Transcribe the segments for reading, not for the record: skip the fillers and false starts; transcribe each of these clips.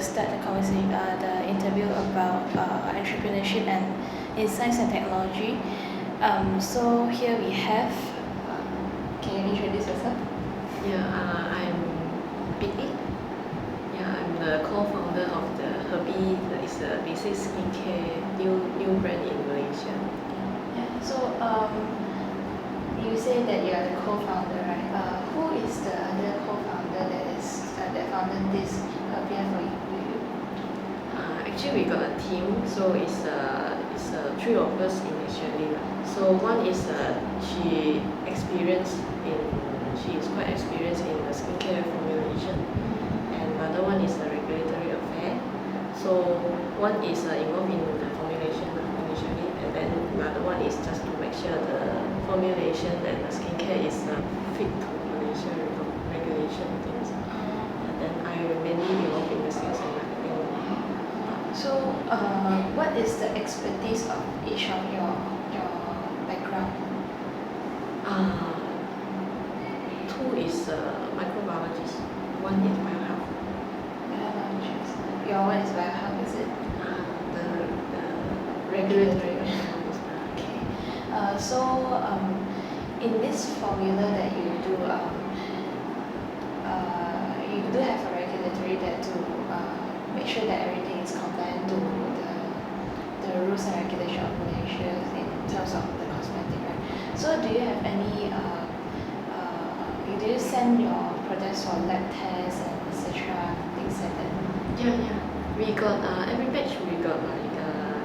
start the conversation, the interview about entrepreneurship and in science and technology. So here we have. Can you introduce yourself? I'm Vicky. I'm the co-founder of the Herbea. That is a basic skincare new brand in Malaysia. So you say that you are the co-founder, right? Who is the other co-founder that founded this Herbea for you? Actually, we got a team, so it's three of us initially. So one is she is quite experienced in the skincare formulation, and another one is the regulatory affair. So one is involved in the formulation initially, and then another one is just to make sure the formulation and the skincare is fit to Malaysia regulation things. And then I mainly involved in the sales and marketing. So what is the expertise of each of your background? Two is microbiologist, one is biohealth. Biologist. Your one is biohealth, is it? The regulatory affairs. Okay. So in this formula that you do, you do have a regulatory that to make sure that everything is compliant to the rules and regulations of Malaysia in terms of the cosmetic, right? So do you have any? Do you send your products for lab tests and etc. things like that? Yeah. We got every batch we got like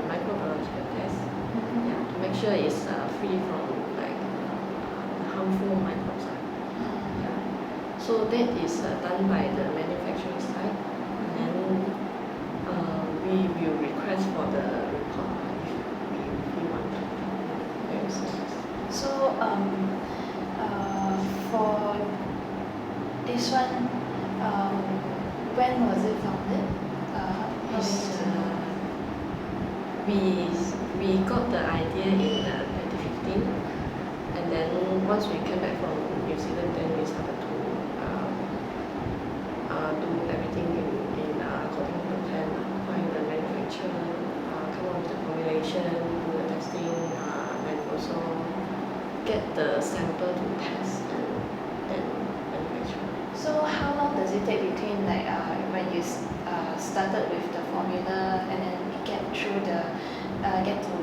microbiological test. To make sure it's free from like harmful microbes. So that is done by the manufacturing side, and then we will request for the report if we want to. So for this one, when was it founded? We got the idea in 2015, and then once we came back from New Zealand, then we started to do everything in according to the plan, find the manufacturer, come up with the formulation, do the testing, and also get the sample to test and then manufacture. So how long does it take between like when you started with the formula and then get through get to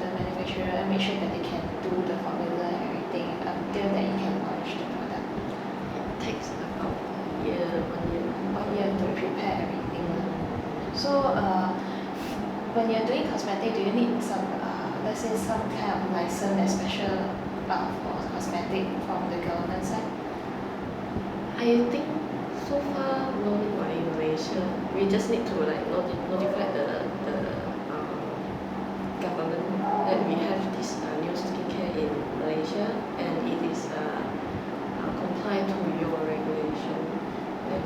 the manufacturer and make sure that they can do the formula and everything until that you can launch the product? It takes about 1 year. 1 year to prepare everything. So when you're doing cosmetic, do you need some let's say some kind of license that's special for cosmetic from the government side? I think so far no need in Malaysia. We just need to like notify the government that we have this new skincare in Malaysia and it is compliant to your regulation. Then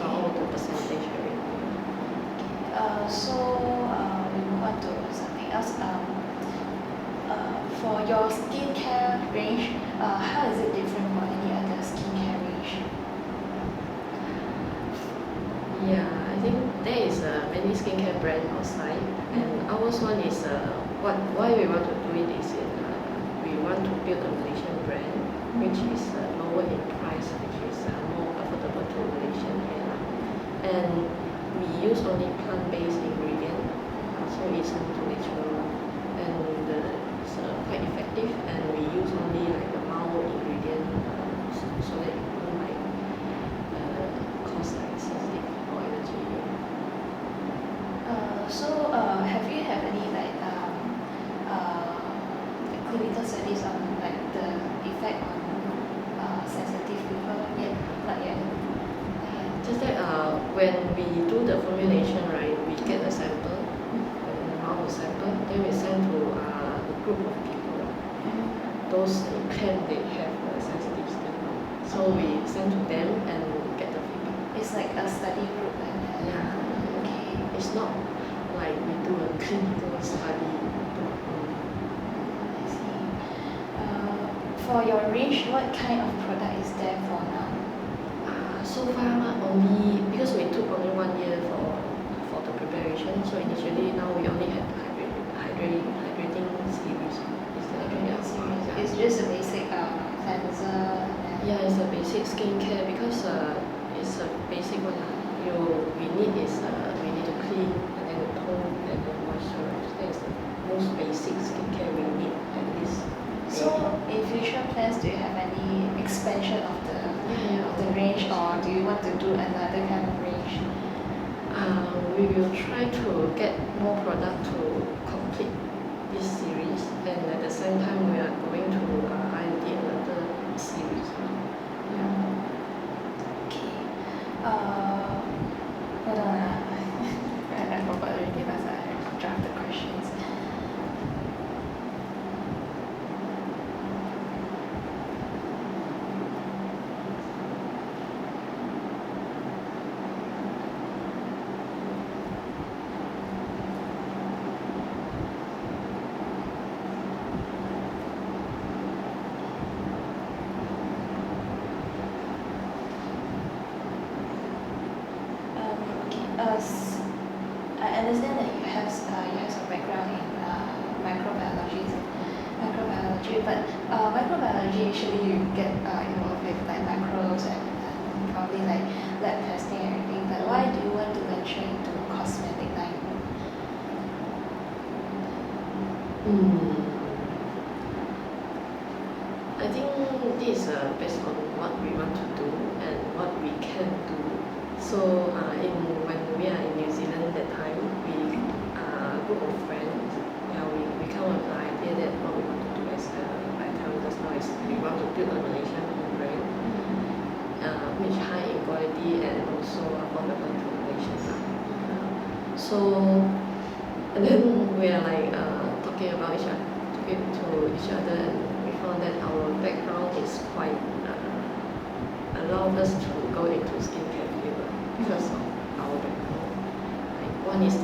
all the percentage everything. So we move on to something else. For your skincare range, how is it different from any other skincare range? I think there is many skincare brand outside, and ours one is why we want to do it is we want to build a Malaysian brand which is lower in price, which is more affordable to Malaysian here, and we use only plant-based ingredient, so it's more natural and it's quite effective, and we use only like the mild ingredient so that it won't like cause like sensitive or allergy. So have you had any like clinical studies on like the effect on sensitive people yet? Not yet. Just that when we do the formulation, right, we get a sample, an amount of sample, then we send to a group of people. Those claim they have sensitive skin, so we send to them and get the feedback. It's like a study group like that. Yeah. Okay. It's not like we do a clinical study. I see. For your range, what kind of product is there for now? So So far only because we took only 1 year for the preparation. So initially now we only had hydrating series. It's just a basic cleanser. Yeah, it's a basic skincare because it's a basic one. We need we need to clean and then tone and then moisturize. That is the most basic skincare we need at least. So in future plans, do you have any expansion of the range, or do you want to do another kind of range? We will try to get more product to complete this series, and at the same time we are going to ID another series. Okay. Hold on. I forgot already, but I draft the questions. I understand that you have some background in microbiology, but microbiology usually you get involved with like macros and probably like lab testing and everything. But why do you want to venture into cosmetic line? I think this is based on what we want to do and what we can do. So when we are in New Zealand that time, we group of friends, we come up with the idea that what we want to do as I tell you just now is we want to build a Malaysian brand, which high in quality and also affordable to Malaysians. And then we are like talking to each other, and we found that our background is quite allow us to go into skincare field because of our background. Like one is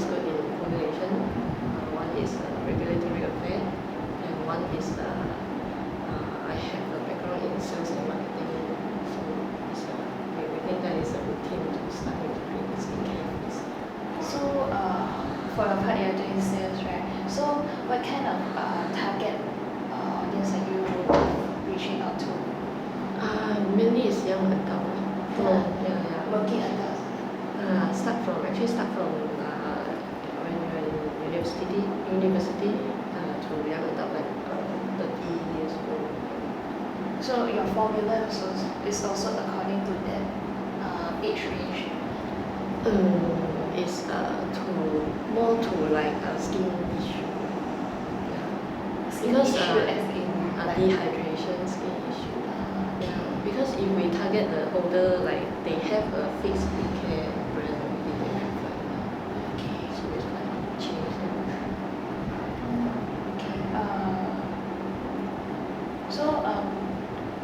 good in formulation, one is regulatory affair, and one is I have a background in sales and marketing. So we think that is a routine to start into doing skincare. So for your part, you're doing sales, right? So what kind of target audience are you reaching out to? Mainly is young adult. Working adults. Start from when you're in university to young adult like 30 years old. So your formula is also according to that age range. It's more to like a skin issue. Skin Because issue as in like dehydration skin issue. Because if we target the older, like they have a fixed skincare brand already, they prefer. So it's like change.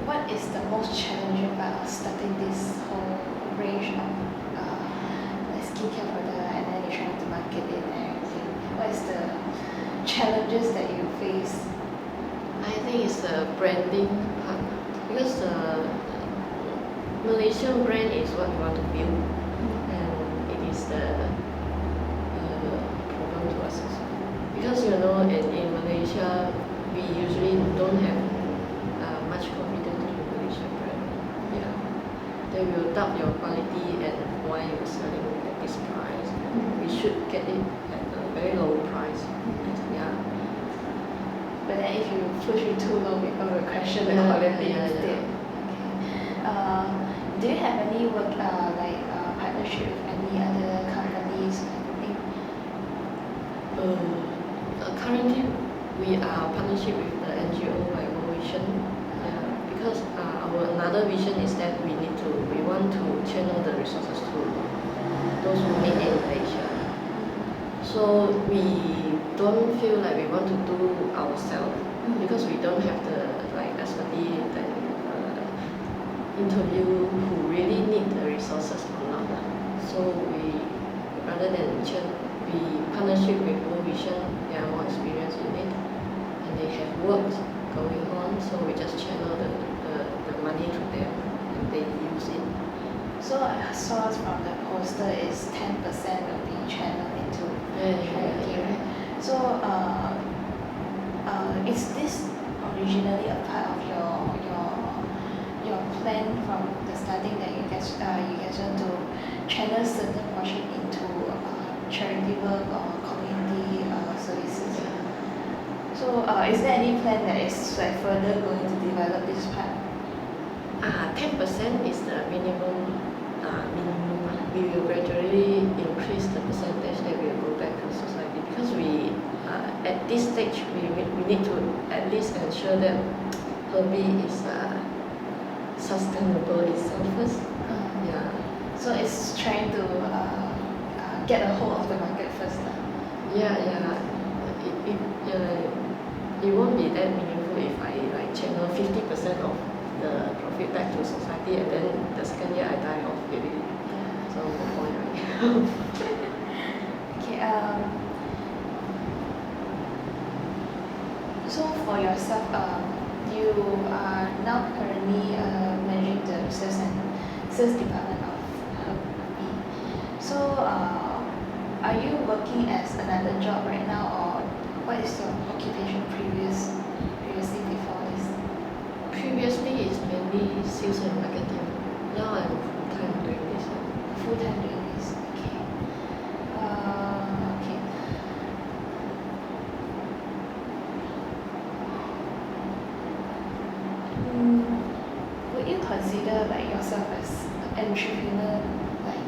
What is the most challenging part of starting this whole range of skincare product, and then you're trying to market it and everything? What is the challenges that you face? I think it's the branding part because the Malaysian brand is what we want to build, and it is the problem to us also. Because in Malaysia we usually don't have much confidence in Malaysian brand. They will doubt your quality and why you're selling at this price. We should get it at a very low price. But then if you push it too low, people will question the quality instead. Do you have any work partnership with any other companies or anything? Currently, we are partnership with the NGO by Vision. Because our another vision is that we want to channel the resources to those who need in Malaysia. So we don't feel like we want to do ourselves because we don't have the expertise that interview who really need the resources or not. So we rather than we partnership with World Vision, they are more experienced in it and they have work going on. So we just channel the the money to them and they use it. So I saw from the poster is 10% will be channeled into charity, right? So is this originally a part of your plan from the starting that you guys want to channel certain portion into charity work or community services? So is there any plan that is like further going to develop this part? 10% is the minimum. We will gradually increase the percentage that will go back to society because we at this stage we need to at least ensure that Herbea is sustainable itself first. Yeah. So it's trying to get a hold of the market first. Yeah. It won't be that meaningful if I like channel 50% of the profit back to society and then the second year I die off maybe. So no point, right? Okay. So for yourself, you are now currently managing the sales department of Herbea. So are you working as another job right now, or what is your occupation previously before this? Previously it's mainly sales and marketing. Now I'm full-time doing this. Full-time doing this, okay. Okay. Would you consider like yourself as an entrepreneur, like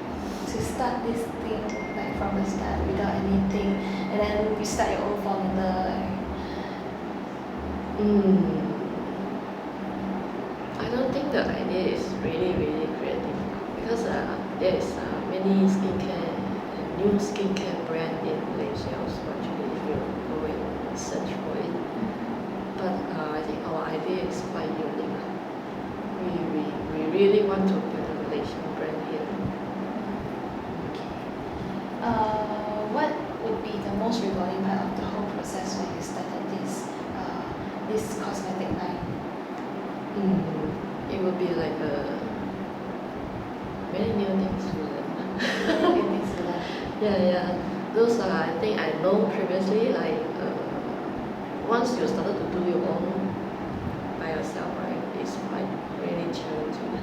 to start this thing like from the start without anything, and then you start your own formula? I don't think the idea is really creative because there is many skincare and new skincare brand in Malaysia also actually if you go and search for it. But I think our idea is quite unique. We really want to build a Malaysian brand here. What would be the most rewarding part of the whole process when you started this cosmetic line? It would be like many new things to learn. Yeah. Those are I think I know previously like once you started to do your own by yourself, right? It's quite really challenging.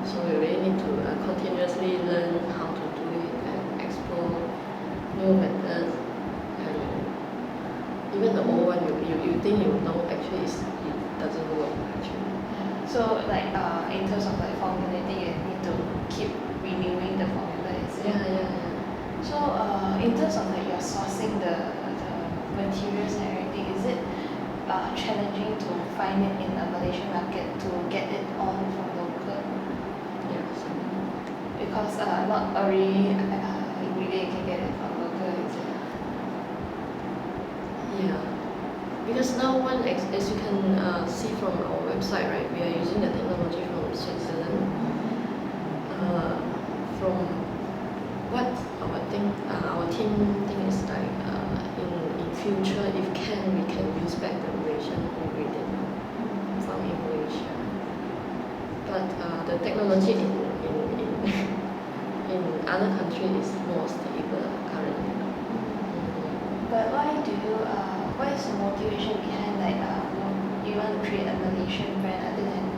So you really need to continuously learn how to do it and explore new methods. And even the old one you think you know actually it doesn't work actually. So like in terms of like formulating, you need to keep renewing the formula, is it? Yeah. So in terms of like your sourcing the materials and everything, is it challenging to find it in the Malaysian market to get it all from local? Yeah. Because not every ingredient can get it from local, is it? Yeah. Because now as you can see from our website, right, we are using the technology from Switzerland. From what our team think is like in future, if we can use back the Malaysian ingredient from Malaysia. But the technology in other countries is more stable currently. But what is the motivation behind like you want to create a Malaysian brand other than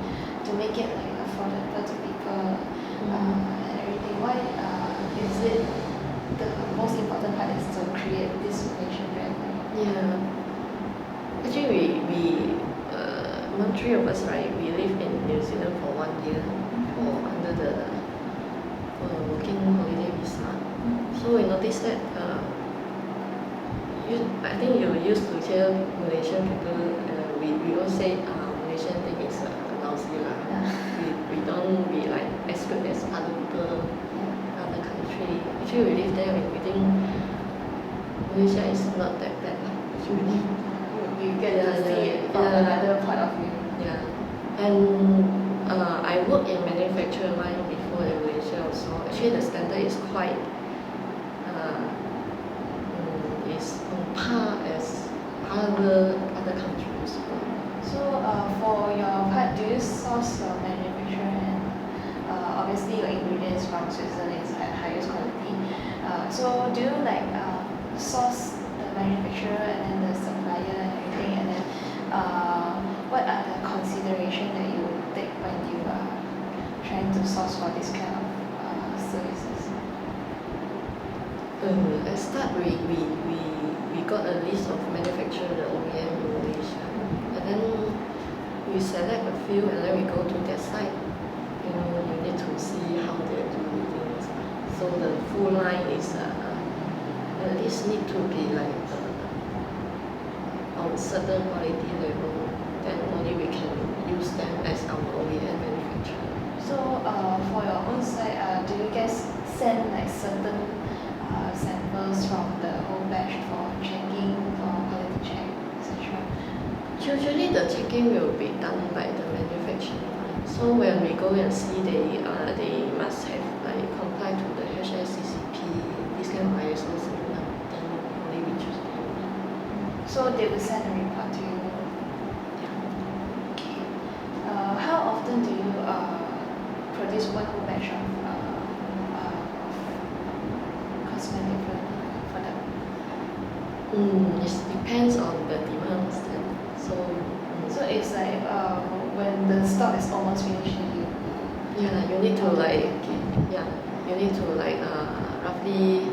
to make it like affordable to people and everything? Why is it the most important part is to create this Malaysian brand? Yeah. Actually, we among three of us, right, we live in New Zealand for 1 year for under the working holiday visa. So we noticed that I think you used to hear Malaysian people, we all say Malaysian thing is lousy lah. We don't be like as good as other people, other country. Actually we live there and we think Malaysia is not that bad. Actually. You get to see it from another part of you. Yeah. And I worked in manufacturing line before in Malaysia also. Actually the standard is quite is on par as other countries. So for your part, do you source your manufacturer and obviously your ingredients from Switzerland is at highest quality. So do you like source the manufacturer and then the supplier and everything, and then what are the consideration that you would take when you are trying to source for this kind of services? At start, we got a list of manufacturer, the OEM in Malaysia, and then we select a few, and then we go to their site. You need to see how they do things. So the full line is at least need to be like on certain quality level. Then only we can use them as our OEM manufacturer. So for your own side, do you guys send like certain samples from the whole batch for checking, for quality check, etc.? Usually the checking will be done by the manufacturer. So when we go and see, they must have like comply to the HACCP, this kind of ISO similar. Then only we choose them. So they will send a report to you. Yeah. Okay. How often do you produce one whole batch of cosmetic product? It depends on the demands then. So it's like when the stock is almost finished, you you need to like you need to like roughly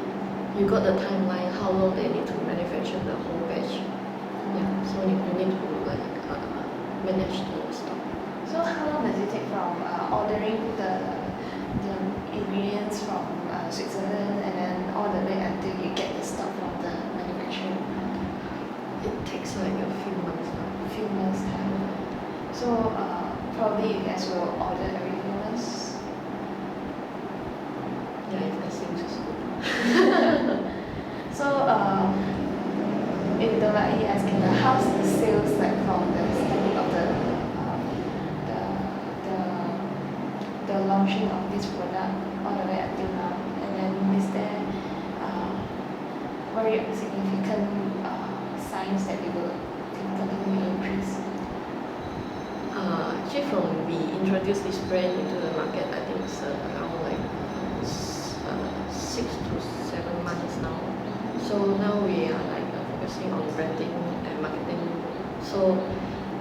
you got the timeline how long they need to manufacture the whole batch. Yeah, so you need to like manage the stock. So how long does it take from ordering the ingredients from Switzerland and then all the way until you get the stock from the manufacturer? It takes like a few months. A few months time. So probably you guys will order every few months. Yeah, if I seem to school. So if don't mind me asking, how's the sales like from the starting of the launching of this product all the way until now? And then is there very significant signs that it will significantly increase? Actually, from we introduced this brand into the market, I think it's around like 6 to 7 months now. So now we are like focusing on branding and marketing. So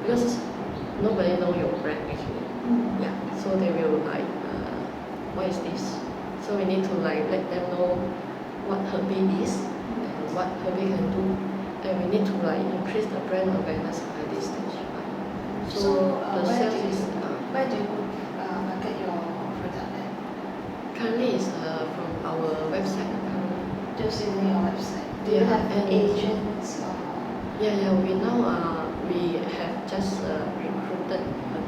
because nobody know your brand actually, yeah. So they will like, what is this? So we need to like let them know what Herbea is and what Herbea can do, and we need to like increase the brand awareness by this stage. So the sales is where do you market your product at? currently is from our website. Just using your website. Do you have agents or? Yeah. We now we have just recruited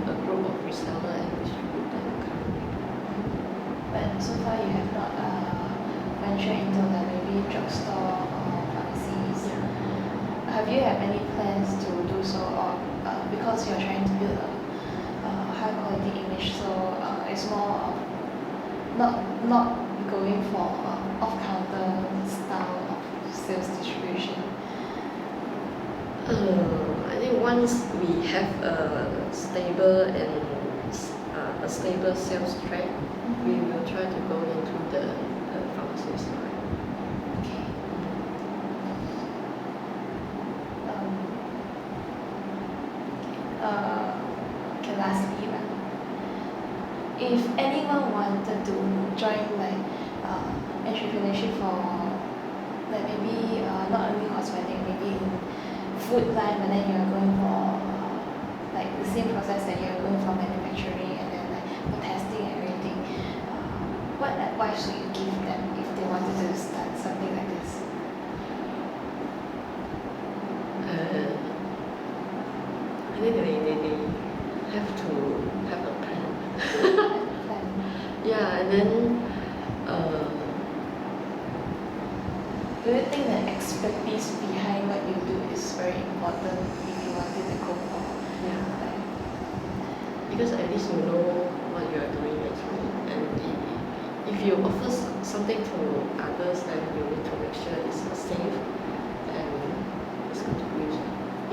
a group of reseller and distributor currently. But so far you have not ventured into like maybe drugstore or pharmacies. Yeah. Have you have any plans to do so, or because you're trying to build a high quality image, so it's more of not going for off counter style of sales distribution? I think once we have a stable and a stable sales track, we will try to go into the pharmacy side. Okay. Okay, lastly, if anyone wanted to join like entrepreneurship for like maybe not only cosmetic, maybe in food line, but then you're going for like the same process that you're going for manufacturing and then like for testing and everything, what advice would you give them if they wanted to start something like this? I think they have to have a plan. Plan. Yeah, and then Do you think the expertise behind what you do is very important if you wanted to go for like, because at least you know what you are doing actually, and if you offer something to others, then you need to make sure it's safe and it's good to use.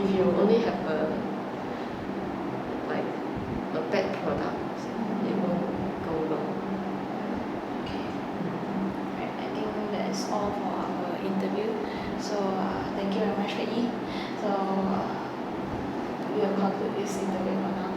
If you only have a product, it won't go long. Okay. Right. I think that's all for our interview. So thank you very much, Peggy. So we will conclude this interview for now.